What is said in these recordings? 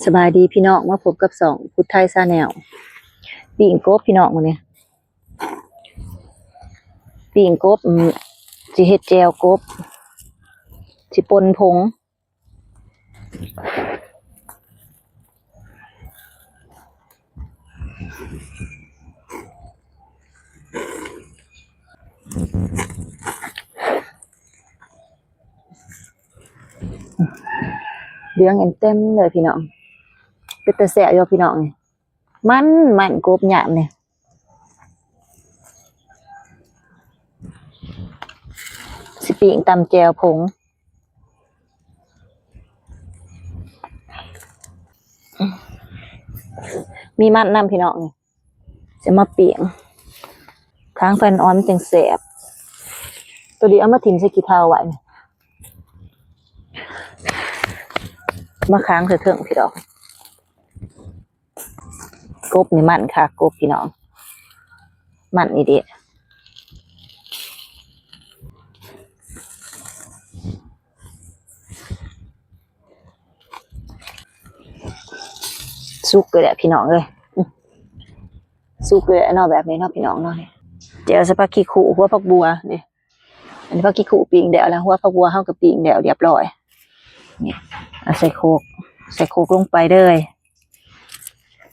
สบายดีพี่น้องมาพบกับสองพุทธไทยซาแนลปิ่งกบพี่น้องมื้อนี้ปิ่งกบสิเฮ็ดแจ่วกบสิป่นผงเหลืองเต็มเลยพี่น้องเป็นตาแซ่บอยู่พี่น้องนี่มันกบหยามนี่สิปิ่งตำแจ่วผงมีมันนำพี่น้องนี่จะมาปิ่งค้างไฟอ่อนจังแซ่บตัวนี้เอามาถิ่มใส่ขี้เถ้าไว้นี่มาค้างใส่เถิงพี่น้องกบนี่มันค่ะกบพี่น้องมันนี่ดิสุกเลยแหละพี่น้องเลยสุกเลยเนาะแบบนี้เนาะพี่น้องเนาะเดี๋ยวจะผักขี้ขู่หัวผักบัวนี่อันนี้ผักขี้ขู่ปิ้งเดี๋ยวแล้วหัวผักบัวเข้ากับปิ้งเดี๋ยวเรียบร้อยนี่ใส่โคกลงไปเลย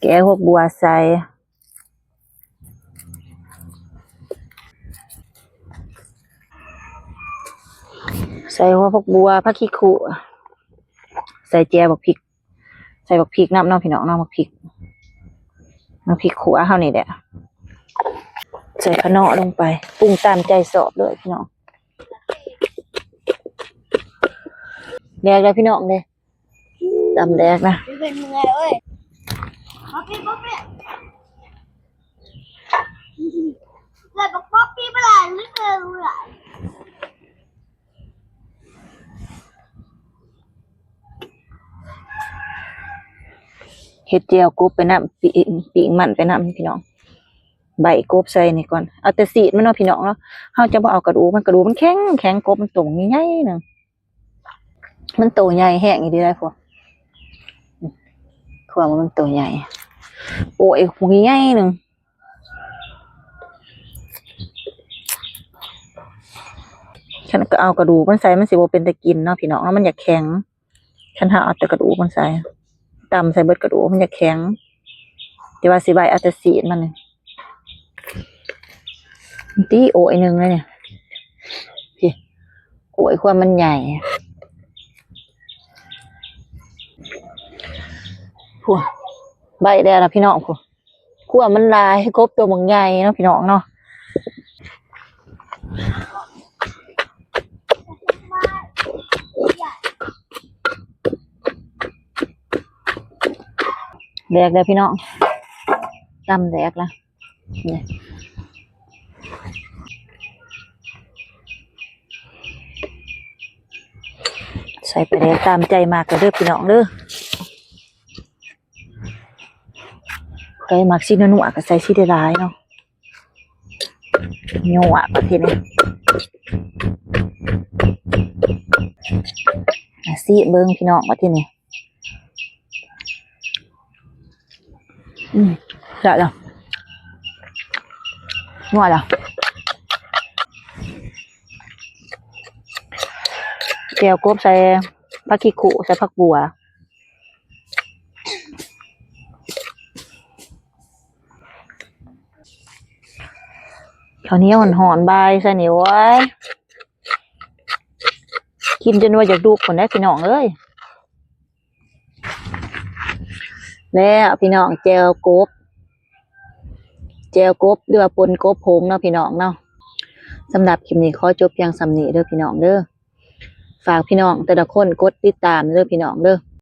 แกะหัวบัวใส่หัวผักบัวผักขี้ขู่ใส่แจวบักพริกใส่บักพริกน้ำน้องพี่น้องน้องบักพริกขัวเท่านี้แหละใส่ขนอลงไปปรุงตามใจสอบเลยพี่น้องแดกเลยพี่น้องเลยตำแดกนะเป็นมือเว้ยป๊อปปี้เลยบอกป๊อปปี้เปล่าหรือเปล่าเฮ็ดเจียวกบไปน้ำปีกมันไปน้ำพี่น้องใบกบใส่นี่ก่อนเอาแต่สีมันเนาะพี่น้องเนาะเขาจะบ่เอากระดูกมันแข็งกบมันโตใหญ่ๆนึงมันโตใหญ่แห้งอีดีได้พวกความมันโตใหญ่โอ้ยหูใหญ่นึงฉันก็เอากระดูกมันใส่มันสิบ่เป็นตะกินเนาะพี่น้องแล้วมันอยากแข็งฉันหาเอาแต่กระดูกมันใส่ตำใส่เบิดกระดูกมันอยากแข็งแต่ว่าสิใบเอาแต่สีมันนี่ตีโอ้ยนึงเลยเนี่ยพี่โอ้ยความมันใหญ่พวกใบแดงนะพี่น้องพวกขั้วมันลายให้กบตัวมึงใหญ่เนาะพี่น้องเนาะแดกเลยพี่น้องตำแดกละเนี่ยใส่ไปแดกตามใจมากก็เด้อพี่น้องเด้อใครมักซีนัวก็ใส่ซีได้หลายเนาะนัวประเภทนี้ซีเบิ้งพี่น้องประเภทนี้ได้แล้วนัวแล้วแก้วกบใส่ผักขี้ขู่ใส่ผักบัวข้าวเหนียวหอนๆบายใส่เหนียวไว้กินจนว่าอยากดูคนได้พี่น้องเอ้ยแล้วพี่น้องแจวกบหรือว่าปนกบผงเนาะพี่น้องเนาะสำหรับคลิปนี้ขอจบเพียงส่ำนี้เด้อพี่น้องเด้อฝากพี่น้องแต่ละคนกดติดตามเด้อพี่น้องเด้อ